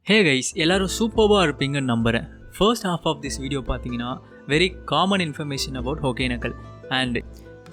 Hey guys, எல்லாரும் சூப்பராக இருப்பீங்கன்னு நம்புகிறேன். First half of this video பார்த்தீங்கன்னா very common information about Hogenakkal and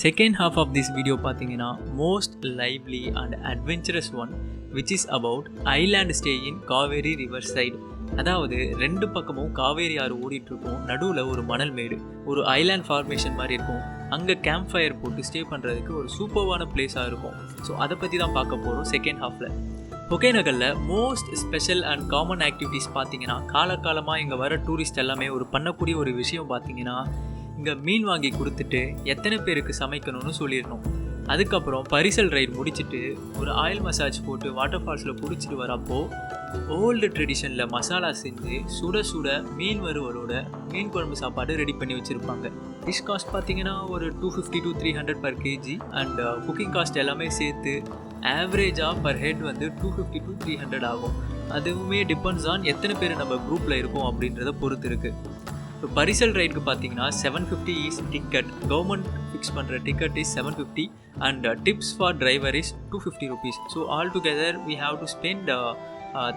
second half of this video பார்த்தீங்கன்னா most lively and adventurous one which is about island stay in Kaveri river side. அதாவது ரெண்டு பக்கமும் காவேரி ஆறு ஓடிட்டுருக்கும், நடுவில் ஒரு மணல்மேடு, ஒரு ஐலாண்ட் ஃபார்மேஷன் மாதிரி இருக்கும். அங்கே கேம்ப் ஃபயர் போட்டு ஸ்டே பண்ணுறதுக்கு ஒரு சூப்பர்வான பிளேஸாக இருக்கும். ஸோ அதை பற்றி தான் பார்க்க போகிறோம் செகண்ட் ஹாஃபில். ஹொகேனக்கல்லில் most special and common activities பார்த்தீங்கன்னா காலகாலமாக இங்கே வர டூரிஸ்ட் எல்லாமே பண்ணக்கூடிய ஒரு விஷயம் பார்த்தீங்கன்னா இங்கே மீன் வாங்கி கொடுத்துட்டு எத்தனை பேருக்கு சமைக்கணும்னு சொல்லிடணும். அதுக்கப்புறம் பரிசல் ரைடு முடிச்சுட்டு ஒரு ஆயில் மசாஜ் போட்டு வாட்டர் ஃபால்ஸில் பிடிச்சிட்டு வரப்போ ஓல்டு ட்ரெடிஷனில் மசாலா செஞ்சு சுட சுட மீன் வறுவலோட மீன் குழம்பு சாப்பாடு ரெடி பண்ணி வச்சுருப்பாங்க. டிஷ் காஸ்ட் பார்த்தீங்கன்னா ஒரு 250 to 300 per kg and cooking cost எல்லாமே சேர்த்து ஆவரேஜாக பர் ஹெட் 250 to 300 ஆகும். அதுவுமே டிபெண்ட்ஸ் ஆன் எத்தனை பேர் நம்ம குரூப்பில் இருக்கோம் அப்படின்றத பொறுத்து இருக்குது. இப்போ பரிசல் ரைடுக்கு பார்த்தீங்கன்னா 750 இஸ் டிக்கெட், கவர்மெண்ட் ஃபிக்ஸ் பண்ணுற ticket is 750 and tips for driver is 250 rupees. So all together we have to spend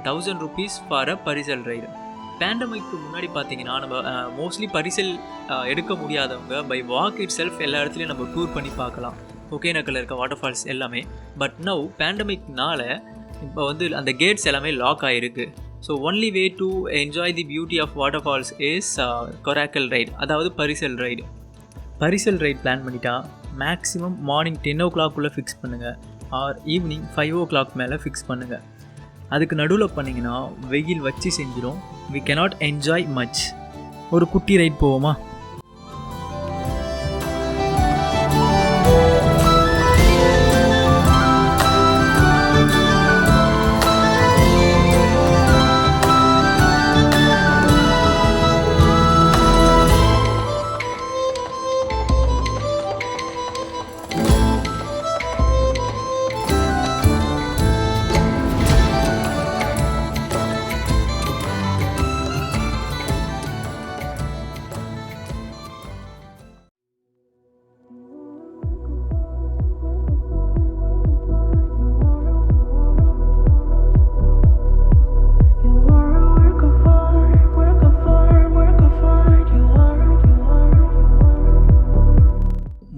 1000 rupees for a parisal ride. பேண்டமிக்கு முன்னாடி பார்த்தீங்கன்னா நம்ம மோஸ்ட்லி பரிசல் எடுக்க முடியாதவங்க பை வாக் இட் செல்ஃப் எல்லா இடத்துலையும் நம்ம டூர் பண்ணி பார்க்கலாம், ஒகேனக்கல்ல இருக்க வாட்டர் ஃபால்ஸ் எல்லாமே. பட் நவ் பேண்டமிக்னால இப்போ அந்த கேட்ஸ் எல்லாமே லாக் ஆகிருக்கு. So only way to enjoy the beauty of waterfalls is coracle ride, அதாவது பரிசல் ரைடு. பரிசல் ரைட் பிளான் பண்ணிட்டா மேக்ஸிமம் மார்னிங் 10 o'clock ஃபிக்ஸ் பண்ணுங்கள், ஆர் ஈவினிங் 5 o'clock மேலே ஃபிக்ஸ் பண்ணுங்கள். அதுக்கு நடுவில் பண்ணிங்கன்னா வெயில் வச்சு செஞ்சிடும், வி cannot என்ஜாய் மச். ஒரு குட்டி ரைட் போவோமா?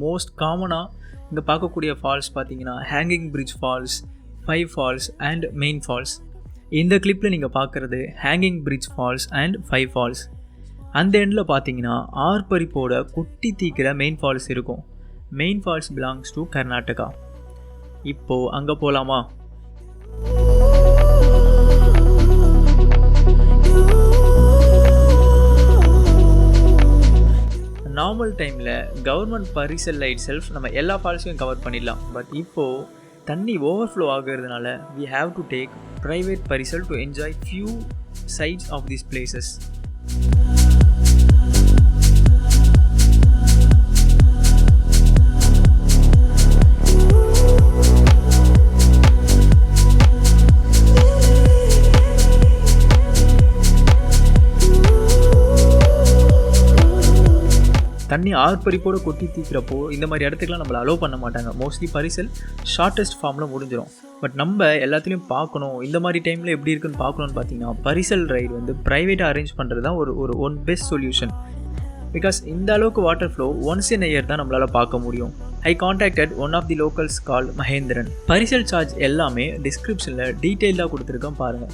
மோஸ்ட் காமனாக இங்கே பார்க்கக்கூடிய ஃபால்ஸ் பார்த்தீங்கன்னா hanging bridge falls, 5 falls and main falls. இந்த கிளிப்பில் நீங்கள் பார்க்குறது hanging bridge falls and 5 falls. அந்த எண்டில் பார்த்தீங்கன்னா ஆர்பரிப்போட குட்டி தீக்கிற மெயின் ஃபால்ஸ் இருக்கும். Main falls belongs to Karnataka. இப்போது அங்கே போகலாமா? நார்மல் டைமில் கவர்மெண்ட் பரிசல் லைட் செல்ஃப் நம்ம எல்லா ஃபால்ஸையும் கவர் பண்ணிடலாம். பட் இப்போது தண்ணி ஓவர்ஃப்ளோ ஆகிறதுனால we have to take private பரிசல் to enjoy few sides of these places. தண்ணி ஆர்ப்பரிப்போடு கொட்டி தீக்கிறப்போ இந்த மாதிரி இடத்துக்குலாம் நம்மளை அலோவ் பண்ண மாட்டாங்க. மோஸ்ட்லி பரிசல் ஷார்ட்டஸ்ட் ஃபார்மில் முடிஞ்சிடும். பட் நம்ம எல்லாத்துலேயும் பார்க்கணும், இந்த மாதிரி டைமில் எப்படி இருக்குன்னு பார்க்கணுன்னு பார்த்தீங்கன்னா பரிசல் ரைடு ப்ரைவேட்டாக அரேஞ்ச் பண்ணுறது தான் ஒரு பெஸ்ட் சொல்யூஷன். பிகாஸ் இந்த அளவுக்கு water flow once in year தான் நம்மளால் பார்க்க முடியும். I contacted one of the locals call Mahendran. பரிசல் சார்ஜ் எல்லாமே டிஸ்கிரிப்ஷனில் டீட்டெயிலாக கொடுத்துருக்கேன் பாருங்கள்.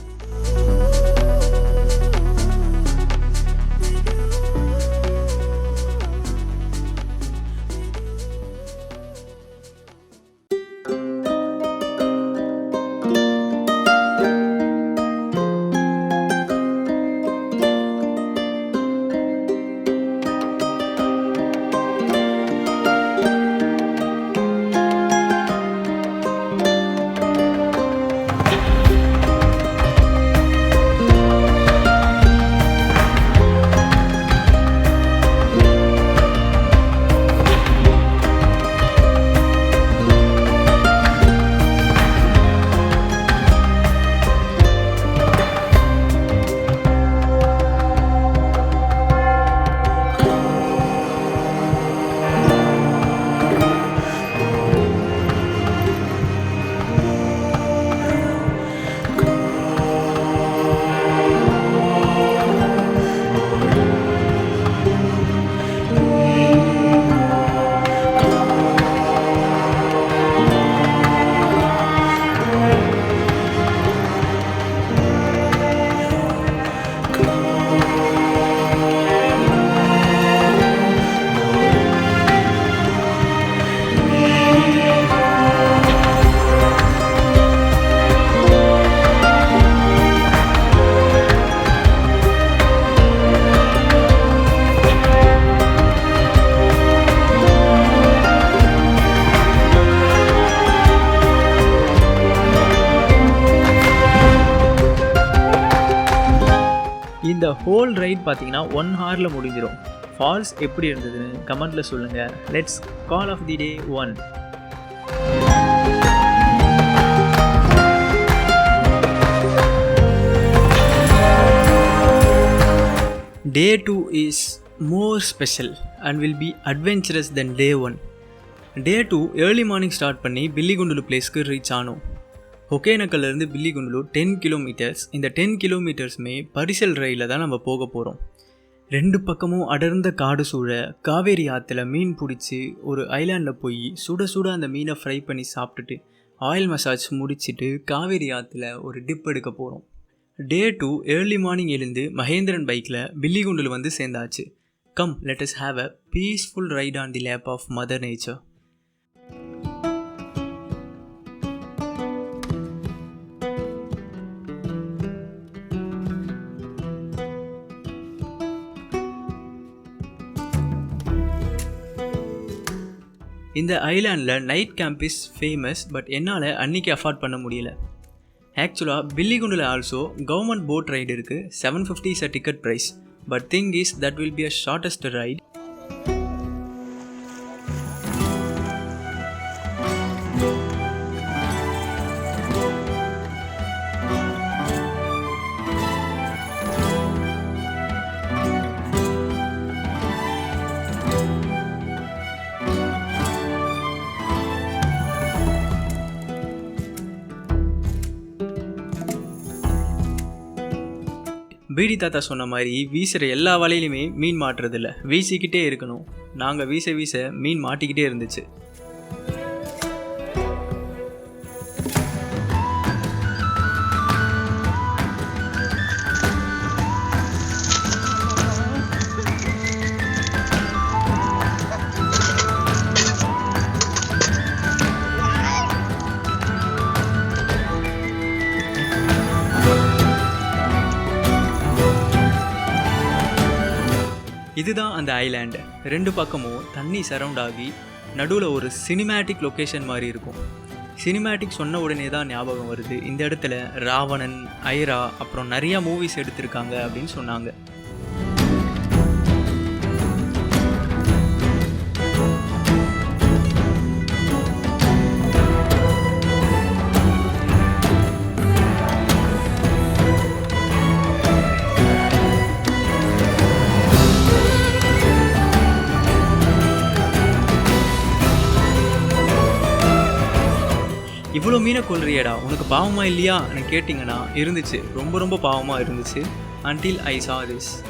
இந்த ஹோல் ரைட் பார்த்தீங்கன்னா 1 ஹவரில் முடிஞ்சிடும். ஃபால்ஸ் எப்படி இருந்ததுன்னு கமெண்ட்டில் சொல்லுங்கள். Let's call off the day 1. Day 2 is more special and will be adventurous than day 1. Day 2 early morning start பண்ணி பில்லிகுண்டுலு பிளேஸ்க்கு ரீச் ஆனோம். ஹொகேனக்கல்லேருந்து பில்லிகுண்டுலு 10 கிலோமீட்டர்ஸ். இந்த 10 கிலோமீட்டர்ஸுமே பரிசல் ரயிலில் தான் நம்ம போக போகிறோம். 2 பக்கமும் அடர்ந்த காடு சூழ காவேரி ஆற்றுல மீன் பிடிச்சி ஒரு ஐலாண்டில் போய் சுட சுட அந்த மீனை ஃப்ரை பண்ணி சாப்பிட்டுட்டு ஆயில் மசாஜ் முடிச்சுட்டு காவேரி ஆற்றுல ஒரு டிப் எடுக்க போகிறோம். Day 2 ஏர்லி மார்னிங் எழுந்து மகேந்திரன் பைக்கில் பில்லிகுண்டுலு வந்து சேர்ந்தாச்சு. Come let us have a peaceful ride on the lap of Mother Nature. இந்த ஐலாண்டில் night camp is famous. But என்னால் அன்றைக்கி அஃபோர்ட் பண்ண முடியல. ஆக்சுவலாக பில்லிகுண்டுல ஆல்சோ கவர்மெண்ட் போட் ரைடு இருக்குது. 750 is a ticket price. But thing is that will be a shortest ride. Beedi தாத்தா சொன்ன மாதிரி வீசுகிற எல்லா வலையிலுமே மீன் மாட்டுறதில்ல, வீசிக்கிட்டே இருக்கணும். நாங்கள் வீச வீச மீன் மாட்டிக்கிட்டே இருந்துச்சு. இதுதான் அந்த ஐலாண்டு. 2 பக்கமும் தண்ணி சரவுண்ட் ஆகி நடுவில் ஒரு சினிமேட்டிக் லொக்கேஷன் மாதிரி இருக்கும். சினிமேட்டிக் சொன்ன உடனே தான் ஞாபகம் வருது, இந்த இடத்துல ராவணன், ஐரா அப்புறம் நிறையா மூவிஸ் எடுத்திருக்காங்க அப்படின்னு சொன்னாங்க. இவ்வளோ மீனை கொள்றியடா, உனக்கு பாவமா இல்லையான்னு கேட்டிங்கன்னா இருந்துச்சு, ரொம்ப ரொம்ப பாவமாக இருந்துச்சு. until I saw this.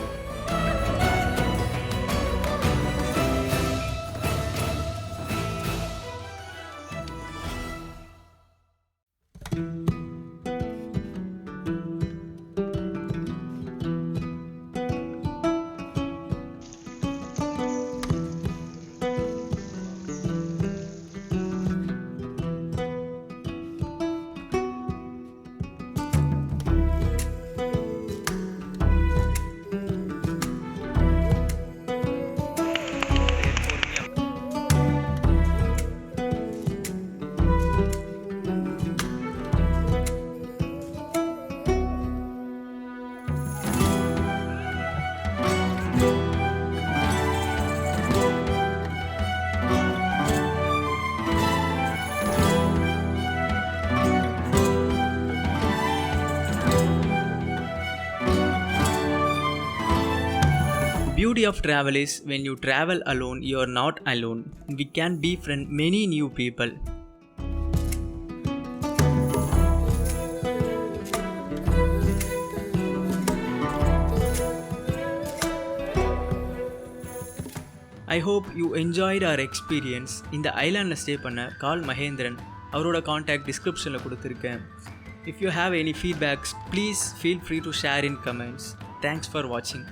Beauty of travel is when you travel alone, you are not alone. We can befriend many new people. I hope you enjoyed our experience. இந்த ஐலாண்டில் ஸ்டே பண்ண கால் மகேந்திரன், அவரோட கான்டாக்ட் டிஸ்கிரிப்ஷனில் கொடுத்துருக்கேன். If you have any feedbacks, please feel free to share in comments. Thanks for watching.